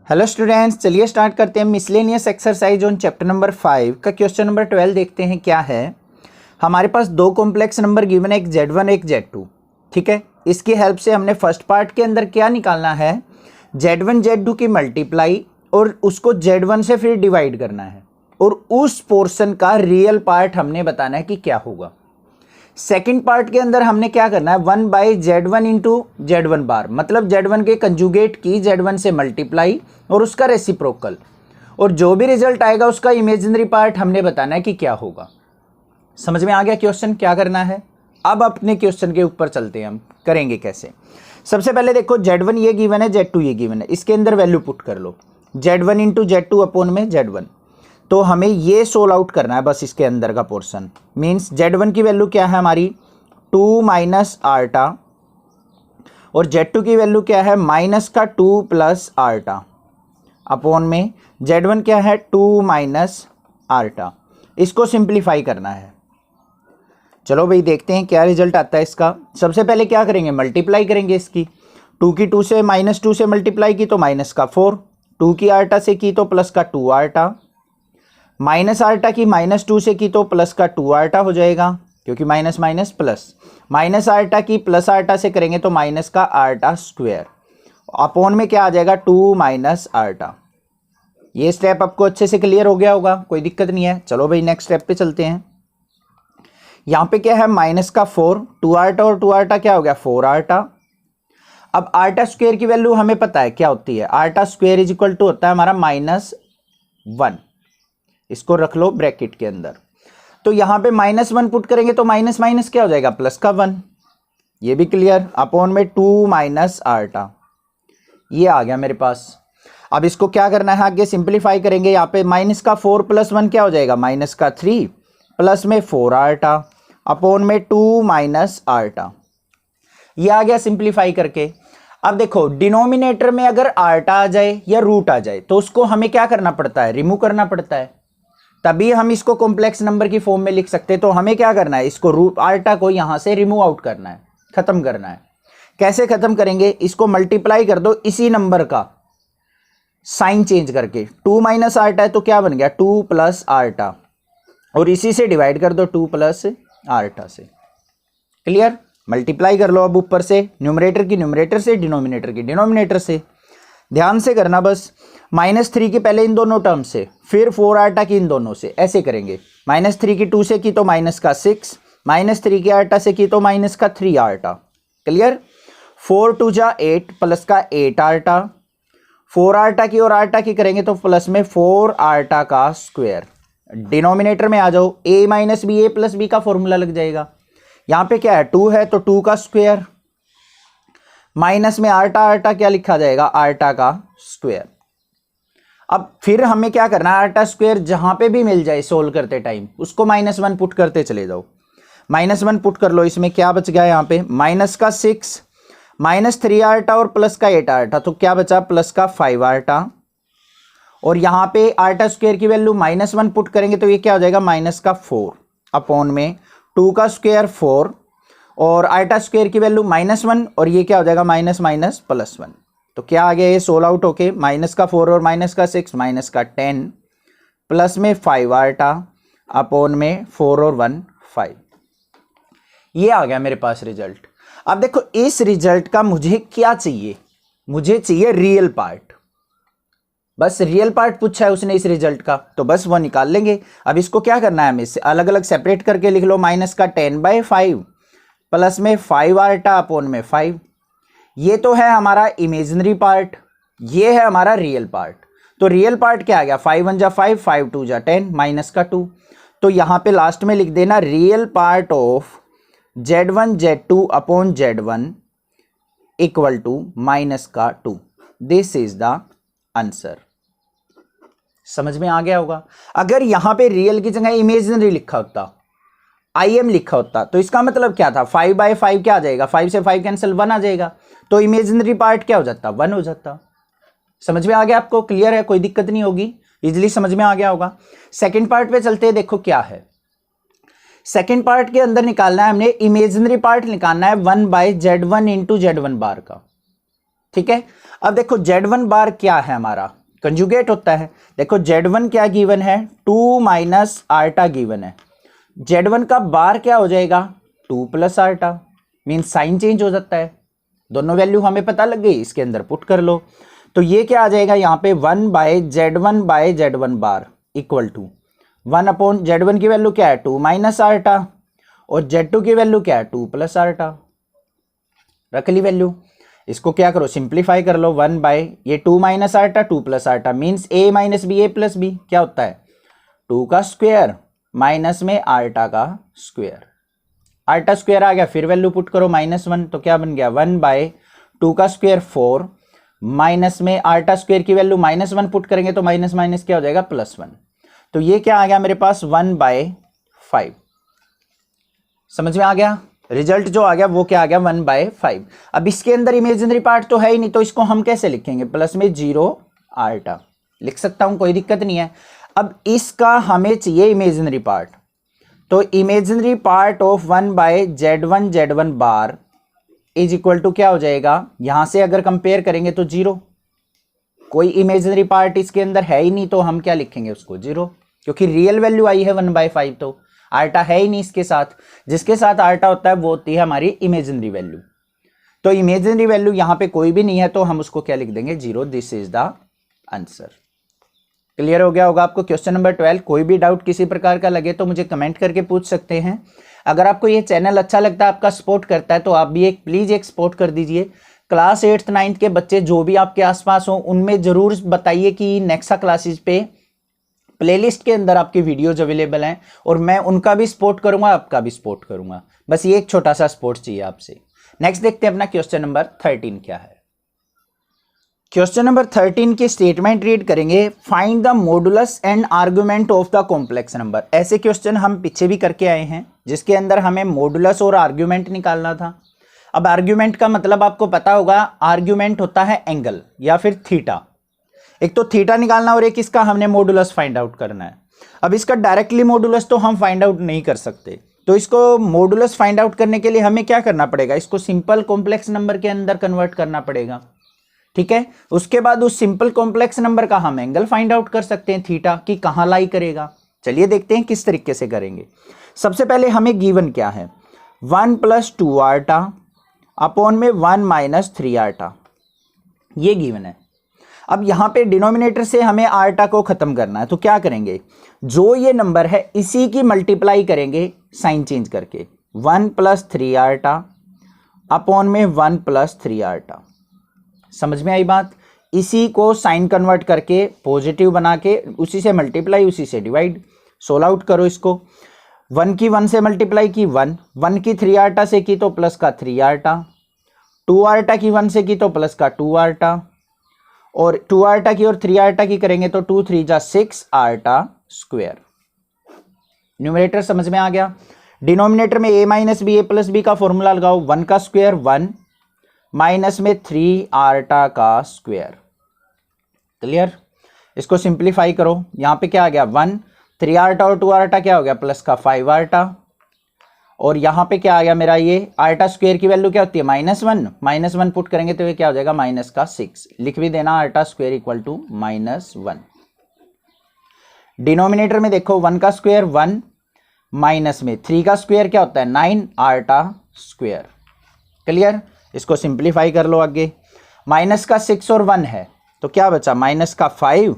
Hello students, चलिए start करते हैं miscellaneous exercise on chapter number 5 का क्वेश्चन नंबर 12 देखते हैं क्या है। हमारे पास दो कॉम्प्लेक्स नंबर गिवन है, एक Z1 एक Z2। ठीक है, इसकी हेल्प से हमने फर्स्ट पार्ट के अंदर क्या निकालना है, Z1 Z2 की मल्टीप्लाई और उसको Z1 से फिर डिवाइड करना है और उस पोर्शन का रियल पार्ट हमने बताना है कि क्या होगा। सेकंड पार्ट के अंदर हमने क्या करना है, 1/Z1 इंटू Z1 बार, मतलब Z1 के कंजुगेट की Z1 से मल्टीप्लाई और उसका रेसिप्रोकल, और जो भी रिजल्ट आएगा उसका इमेजिनरी पार्ट हमने बताना है कि क्या होगा। समझ में आ गया क्वेश्चन क्या करना है। अब अपने क्वेश्चन के ऊपर चलते हैं, हम करेंगे कैसे। सबसे पहले देखो, Z1 ये गिवन है, Z2 ये गिवन है, इसके अंदर वैल्यू पुट कर लो, Z1 इंटू Z2 अपॉन में Z1। तो हमें ये सोल्व आउट करना है बस, इसके अंदर का पोर्शन। मीन्स Z1 की वैल्यू क्या है हमारी 2 माइनस आर्टा, और Z2 की वैल्यू क्या है माइनस का 2 प्लस आर्टा अपॉन में Z1 क्या है 2 माइनस आर्टा। इसको सिंप्लीफाई करना है। चलो भाई देखते हैं क्या रिजल्ट आता है इसका। सबसे पहले क्या करेंगे, मल्टीप्लाई करेंगे इसकी। 2 की 2 से -2 से मल्टीप्लाई की तो माइनस का 4, 2 की आर्टा से की तो प्लस का 2 आर्टा, माइनस आर्टा की -2 से की तो प्लस का 2 आर्टा हो जाएगा, क्योंकि माइनस माइनस प्लस। माइनस आर्टा की प्लस आर्टा से करेंगे तो माइनस का आर्टा स्क्वायर अपॉन में क्या आ जाएगा 2 माइनस आर्टा। ये स्टेप आपको अच्छे से क्लियर हो गया होगा, कोई दिक्कत नहीं है। चलो भाई नेक्स्ट स्टेप पे चलते हैं। यहाँ पे क्या है माइनस का 4, 2 आर्टा और 2 आर्टा क्या हो गया 4 आर्टा। अब आर्टा स्क्वायर की वैल्यू हमें पता है क्या होती है, आर्टा स्क्वायर इज इक्वल टू होता है हमारा -1। इसको रख लो ब्रैकेट के अंदर। तो यहां पे -1 पुट करेंगे तो माइनस माइनस क्या हो जाएगा प्लस का 1, ये भी क्लियर, अपॉन में 2 माइनस आर्टा। ये आ गया मेरे पास। अब इसको क्या करना है, आगे सिंपलीफाई करेंगे। यहाँ पे माइनस का 4 प्लस 1 क्या हो जाएगा माइनस का 3 प्लस में 4 आर्टा अपॉन में 2 माइनस आर्टा। ये आ गया सिंपलीफाई करके। अब देखो डिनोमिनेटर में अगर आर्टा आ जाए या रूट आ जाए तो उसको हमें क्या करना पड़ता है, रिमूव करना पड़ता है, तभी हम इसको कॉम्प्लेक्स नंबर की फॉर्म में लिख सकते हैं। तो हमें क्या करना है, इसको रूट आर्टा को यहां से रिमूव आउट करना है, खत्म करना है। कैसे खत्म करेंगे, इसको मल्टीप्लाई कर दो इसी नंबर का साइन चेंज करके। 2 माइनस आर्टा है तो क्या बन गया 2 प्लस आर्टा, और इसी से डिवाइड कर दो 2 प्लस आर्टा से। क्लियर, मल्टीप्लाई कर लो अब ऊपर से, न्यूमरेटर की न्यूमरेटर से, डिनोमिनेटर की डिनोमिनेटर से। ध्यान से करना बस, -3 की पहले इन दोनों टर्म से, फिर 4 आर्टा की इन दोनों से, ऐसे करेंगे। -3 की 2 से की तो माइनस का 6, -3 की आर्टा से की तो माइनस का 3 आर्टा। क्लियर, 4 2 जा 8 प्लस का 8 आर्टा, 4 आर्टा की और आर्टा की करेंगे तो प्लस में 4 आर्टा का स्क्वायर। डिनोमिनेटर में आ जाओ, a minus B a plus B का फॉर्मूला लग जाएगा। यहाँ पे क्या है 2 है तो 2 का स्क्वायर, माइनस में आर्टा, आर्टा क्या लिखा जाएगा आर्टा का स्क्वायर। अब फिर हमें क्या करना है, आर्टा स्क्वायर जहां पे भी मिल जाए सोल्व करते टाइम उसको -1 पुट करते चले जाओ। -1 पुट कर लो, इसमें क्या बच गया यहाँ पे माइनस का 6, -3 आर्टा और प्लस का 8 आर्टा, तो क्या बचा प्लस का 5 आर्टा। और यहाँ पे आर्टा स्क्वायर की वैल्यू -1 पुट करेंगे तो ये क्या हो जाएगा माइनस का 4 अपॉन में 2 का स्क्वायर 4, और आर्टा स्क्वायर की वैल्यू -1, और ये क्या हो जाएगा माइनस माइनस प्लस 1। तो क्या आ गया ये सोल्व आउट होके, माइनस का 4 और माइनस का 6 माइनस का 10 प्लस में 5 आर्टा अपॉन में 4 और 1 5। ये आ गया मेरे पास रिजल्ट। अब देखो इस रिजल्ट का मुझे क्या चाहिए, मुझे चाहिए रियल पार्ट। बस रियल पार्ट पूछा है उसने इस रिजल्ट का, तो बस वो निकाल लेंगे। अब इसको क्या करना है हमें, अलग अलग सेपरेट करके लिख लो। माइनस का 10/5 प्लस में 5 आर्टा अपॉन में 5। ये तो है हमारा इमेजिनरी पार्ट, ये है हमारा रियल पार्ट। तो रियल पार्ट क्या आ गया 5 1 जा 5, 5 2 जा 10, माइनस का 2। तो यहां पे लास्ट में लिख देना real part of Z1 Z2 upon Z1 equal to minus का 2। This is the answer. समझ में आ गया होगा। अगर यहां पे रियल की जगह इमेजिनरी लिखा होता, IM लिखा होता, तो इसका मतलब क्या था 5/5 क्या आ जाएगा, 5 से 5 कैंसिल 1 आ जाएगा, तो इमेजिनरी पार्ट क्या हो जाता 1 हो जाता। समझ में आ गया आपको, क्लियर है, कोई दिक्कत नहीं होगी, इजिली समझ में आ गया होगा। सेकंड पार्ट पे चलते हैं, देखो क्या है। सेकंड पार्ट के अंदर निकालना है हमने इमेजिनरी पार्ट निकालना है 1/Z1 इंटू Z1 बार का। ठीक है। अब देखो Z1 बार क्या है हमारा, कंजुगेट होता है। देखो Z1 क्या गिवन है, 2 माइनस आर्टा गिवन है। Z1 का बार क्या हो जाएगा, 2 प्लस आर्टा, मीन साइन चेंज हो जाता है। दोनों वैल्यू हमें पता लग गई, इसके अंदर पुट कर लो। तो ये क्या आ जाएगा यहाँ पे 1 by Z1 bar equal to 1 upon Z1 की वैल्यू क्या है 2 माइनस आर्टा, और Z2 की वैल्यू क्या है 2 प्लस आर्टा। रख ली वैल्यू, इसको क्या करो सिंप्लीफाई कर लो। 1 बाय ये 2 माइनस आर्टा 2 प्लस आर्टा means a minus B, a plus B क्या होता है 2 का स्क्वायर माइनस में आर्टा का स्क्वायर। आर्टा स्क्वायर आ गया, फिर वैल्यू पुट करो -1, तो क्या बन गया 1 बाय 2 का स्क्वायर 4 माइनस में आर्टा स्क्वायर की वैल्यू -1 पुट करेंगे तो माइनस माइनस क्या हो जाएगा +1। तो ये क्या आ गया मेरे पास 1 बाय 5। समझ में आ गया, रिजल्ट जो आ गया वो क्या आ गया 1 बाय 5। अब इसके अंदर इमेजिनरी पार्ट तो है ही नहीं, तो इसको हम कैसे लिखेंगे, प्लस में 0 आर्टा लिख सकता हूं, कोई दिक्कत नहीं है। अब इसका हमें चाहिए इमेजिनरी पार्ट, तो imaginary part of 1 by Z1 bar is equal to क्या हो जाएगा, यहां से अगर कंपेयर करेंगे तो 0। कोई इमेजिनरी पार्ट इसके अंदर है ही नहीं, तो हम क्या लिखेंगे उसको 0, क्योंकि रियल वैल्यू आई है 1 बाय 5, तो आर्टा है ही नहीं इसके साथ। जिसके साथ आर्टा होता है वो होती है हमारी इमेजिनरी वैल्यू। तो इमेजिनरी वैल्यू यहां पे कोई भी नहीं है, तो हम उसको क्या लिख देंगे 0। This is the answer. Clear हो गया होगा आपको क्वेश्चन नंबर 12। कोई भी डाउट किसी प्रकार का लगे तो मुझे कमेंट करके पूछ सकते हैं। अगर आपको ये चैनल अच्छा लगता है, आपका सपोर्ट करता है, तो आप भी प्लीज एक सपोर्ट कर दीजिए। क्लास 8th 9th के बच्चे जो भी आपके आसपास हो उनमें जरूर बताइए कि नेक्सा क्लासेस पे प्लेलिस्ट के अंदर आपकी वीडियोज अवेलेबल हैं, और मैं उनका भी सपोर्ट करूंगा, आपका भी सपोर्ट करूंगा। बस ये एक छोटा सा सपोर्ट चाहिए आपसे। नेक्स्ट देखते हैं अपना क्वेश्चन नंबर 13 क्या है। क्वेश्चन नंबर 13 की स्टेटमेंट रीड करेंगे, find the modulus and argument of the complex number. ऐसे क्वेश्चन हम पीछे भी करके आए हैं, जिसके अंदर हमें मॉडुलस और आर्गुमेंट निकालना था। अब आर्गुमेंट का मतलब आपको पता होगा, आर्गुमेंट होता है एंगल या फिर थीटा। एक तो थीटा निकालना और एक इसका हमने मॉडुलस फाइंड आउट करना है। अब इसका डायरेक्टली मॉडुलस तो हम फाइंड आउट नहीं कर सकते, तो इसको मॉडुलस फाइंड आउट करने के लिए हमें क्या करना पड़ेगा, इसको सिंपल कॉम्प्लेक्स नंबर के अंदर कन्वर्ट करना पड़ेगा। ठीक है, उसके बाद उस सिंपल कॉम्प्लेक्स नंबर का हम एंगल फाइंड आउट कर सकते हैं थीटा कि कहां लाई करेगा। चलिए देखते हैं किस तरीके से करेंगे। सबसे पहले हमें गिवन क्या है, 1 + 2 आर्टा अपॉन में 1 - 3 आर्टा, ये गिवन है। अब यहां पे डिनोमिनेटर से हमें आर्टा को खत्म करना है, तो क्या करेंगे, जो ये नंबर है इसी की मल्टीप्लाई करेंगे साइन चेंज करके, 1 + 3 आर्टा अपॉन में 1 + 3 आर्टा। समझ में आई बात, इसी को साइन कन्वर्ट करके पॉजिटिव बना के उसी से मल्टीप्लाई उसी से डिवाइड, सोल्व आउट करो इसको। 1 की 1 से मल्टीप्लाई की 1, 1 की 3 आर्टा से की तो प्लस का 3 आर्टा, 2 आर्टा की 1 से की तो प्लस का 2 आर्टा, और 2 आर्टा की और 3 आर्टा की करेंगे तो 2 3 जा 6 आर्टा स्क्वायर। न्यूमरेटर समझ में आ गया। डिनोमिनेटर में a - b a + b का फॉर्मूला लगाओ, 1 का स्क्वायर 1 माइनस में 3 आर्टा का स्क्वायर। क्लियर, इसको सिंप्लीफाई करो। यहां पे क्या आ गया 1, 3 आर्टा और 2 आर्टा क्या हो गया प्लस का 5 आर्टा, और यहां पे क्या आ गया मेरा, ये आर्टा स्क्वायर की वैल्यू क्या होती है -1 पुट करेंगे तो ये क्या हो जाएगा -6। लिख भी देना आर्टा स्क्वायर इक्वल टू -1। डिनोमिनेटर में देखो 1 का स्क्वायर 1 माइनस में 3 का स्क्वायर क्या होता है 9 आर्टा स्क्वायर। क्लियर, इसको सिंप्लीफाई कर लो आगे। माइनस का 6 और 1 है तो क्या बचा माइनस का 5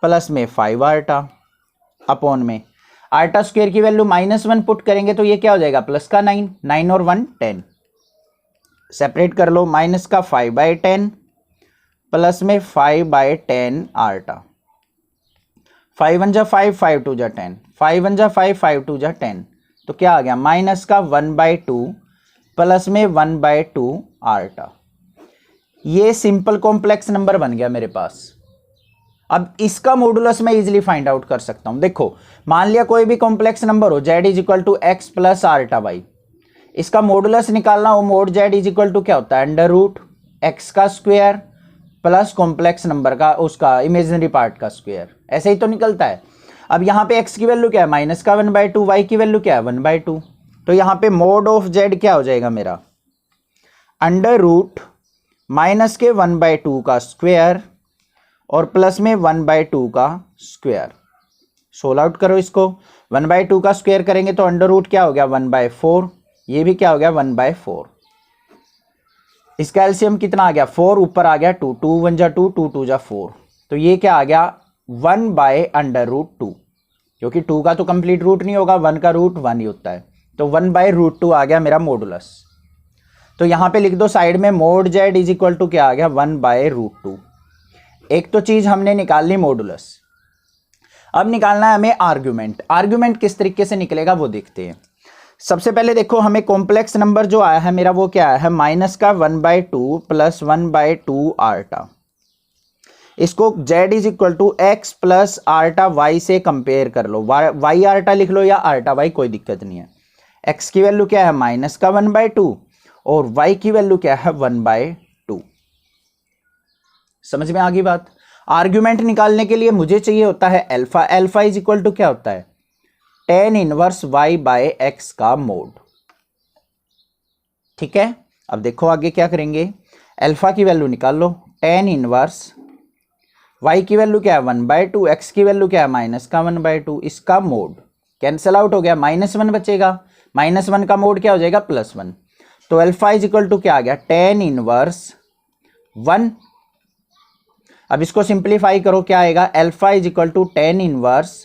प्लस में 5 आर्टा अपॉन में आर्टा स्क्वायर की वैल्यू -1 पुट करेंगे तो ये क्या हो जाएगा प्लस का 9, 9 और 1 10। सेपरेट कर लो, माइनस का 5/10 प्लस में 5/10 आर्टा। 5 1 जा 5, 5 2 जा 10, 5 1 जा 5, 5 2 जा 10, तो क्या आ गया माइनस का 1/2 प्लस में 1/2 आर्टा। ये सिंपल कॉम्प्लेक्स नंबर बन गया मेरे पास। अब इसका मॉडुलस मैं इजीली फाइंड आउट कर सकता हूं। देखो मान लिया कोई भी कॉम्प्लेक्स नंबर हो, z = x + आर्टा y, इसका मॉडुलस निकालना हो, मोड z = क्या होता है √x का स्क्वायर प्लस कॉम्प्लेक्स नंबर का उसका इमेजिनरी पार्ट का स्क्वायर, ऐसे ही तो निकलता है। अब यहां पे x की वैल्यू क्या है -1/2, y की वैल्यू क्या है 1/2, तो यहां पे मोड ऑफ z क्या हो जाएगा मेरा √, माइनस के 1/2 का स्क्वायर और प्लस में 1/2 का स्क्वायर। सोल्व आउट करो इसको। 1/2 का स्क्वायर करेंगे तो अंडर रूट क्या हो गया 1/4, ये भी क्या हो गया 1/4। इसका एलसीएम कितना आ गया 4, ऊपर आ गया 2, 2 1 जा 2, 2 2 जा 4, तो ये क्या आ गया 1/√2, क्योंकि 2 का तो कंप्लीट रूट नहीं होगा, 1 का रूट 1 ही होता है, तो 1/√2 आ गया मेरा मॉडुलस। तो यहां पे लिख दो साइड में mod Z is equal to क्या आ गया 1/√2। एक तो चीज हमने निकाल ली मॉडुलस, अब निकालना है हमें आर्ग्यूमेंट। आर्ग्यूमेंट किस तरीके से निकलेगा वो देखते हैं। सबसे पहले देखो हमें कॉम्प्लेक्स नंबर जो आया है मेरा वो क्या आया है माइनस का 1/2 प्लस 1/2 आर्टा। इसको z is equal to X plus आर्टा वाई से कंपेयर कर लो, वाई आर्टा लिख लो या आर्टा वाई, कोई दिक्कत नहीं है। x की वैल्यू क्या है माइनस का 1/2 और y की वैल्यू क्या है 1/2। समझ में आ गई बात। आर्ग्यूमेंट निकालने के लिए मुझे चाहिए होता है alpha. Alpha is equal to क्या होता है tan inverse y by X का मोड। ठीक है, अब देखो आगे क्या करेंगे। अल्फा की वैल्यू निकाल लो, tan इनवर्स y की वैल्यू क्या है 1/2, x की वैल्यू क्या है माइनस का 1/2, इसका मोड कैंसिल आउट हो गया, -1 बचेगा, -1 का मोड क्या हो जाएगा +1। तो अल्फा इज इक्वल टू क्या आ गया tan इनवर्स 1। अब इसको सिंप्लीफाई करो, क्या आएगा alpha is equal to tan inverse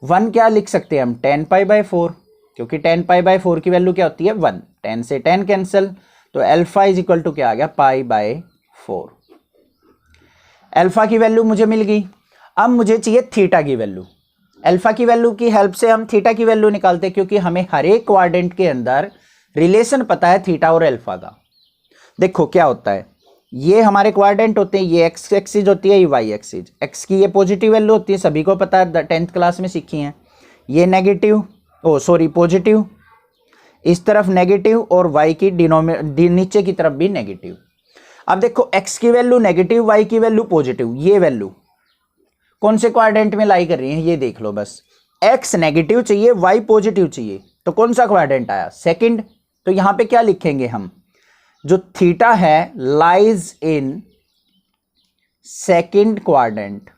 1 क्या लिख सकते हैं हम tan π/4, क्योंकि tan π/4 की वैल्यू क्या होती है 1, tan से tan कैंसिल, तो अल्फा इज इक्वल टू क्या आ गया π/4। अल्फा की वैल्यू मुझे मिल गई। अब मुझे चाहिए थीटा की वैल्यू। अल्फा की वैल्यू की हेल्प से हम थीटा की वैल्यू निकालते हैं, क्योंकि हमें हर एक क्वाड्रेंट के अंदर रिलेशन पता है थीटा और अल्फा का। देखो क्या होता है, ये हमारे क्वाड्रेंट होते हैं, ये एक्स एक्सिस होती है, ये वाई एक्सिस। एक्स की ये पॉजिटिव वैल्यू होती है, सभी को पता है, 10th क्लास में सीखी है। ये नेगेटिव पॉजिटिव, इस तरफ नेगेटिव और वाई की नीचे की तरफ भी नेगेटिव। अब देखो एक्स की वैल्यू नेगेटिव, वाई की वैल्यू पॉजिटिव, ये वैल्यू कौन से क्वाड्रेंट में लाई कर रही है ये देख लो बस। एक्स नेगेटिव चाहिए, वाई पॉजिटिव चाहिए, तो कौन सा क्वाड्रेंट आया सेकंड। तो यहां पे क्या लिखेंगे हम, जो थीटा है लाइज इन सेकंड क्वाड्रेंट।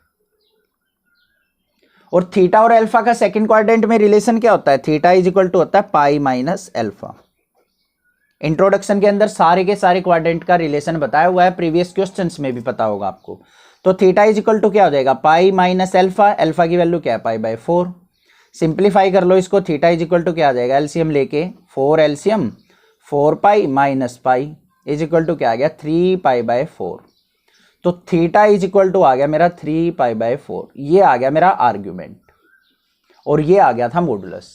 और थीटा और अल्फा का सेकंड क्वाड्रेंट में रिलेशन क्या होता है, थीटा इज इक्वल टू होता है पाई माइनस अल्फा। इंट्रोडक्शन के अंदर सारे के सारे क्वाड्रेंट का रिलेशन बताया हुआ है, प्रीवियस क्वेश्चंस में भी पता होगा आपको। तो थीटा इज इक्वल टू क्या हो जाएगा पाई माइनस अल्फा, अल्फा की वैल्यू क्या है π/4। सिंप्लीफाई कर लो इसको, थीटा इज इक्वल टू क्या आ जाएगा एलसीएम लेके 4 LCM 4 pi minus pi is equal to क्या आ गया 3 π/4। तो थीटा इज इक्वल टू आ गया मेरा 3 π/4। ये आ गया मेरा आर्ग्यूमेंट और ये आ गया था मॉडुलस।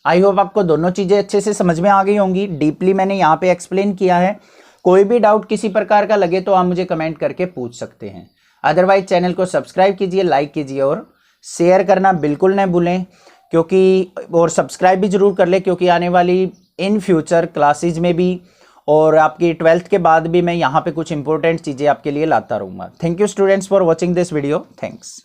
आई होप आपको दोनों चीजें अच्छे से समझ में आ गई होंगी। डीपली मैंने यहाँ पे एक्सप्लेन किया है। कोई भी डाउट किसी प्रकार का लगे तो आप मुझे कमेंट करके पूछ सकते हैं। अदरवाइज चैनल को सब्सक्राइब कीजिए, लाइक कीजिए और शेयर करना बिल्कुल न भूलें, क्योंकि और सब्सक्राइब भी जरूर कर ले, क्योंकि आने वाली इन फ्यूचर क्लासेज में भी और आपकी 12th के बाद भी मैं यहाँ पे कुछ इंपॉर्टेंट चीज़ें आपके लिए लाता रहूँगा। Thank you students for watching this video. Thanks.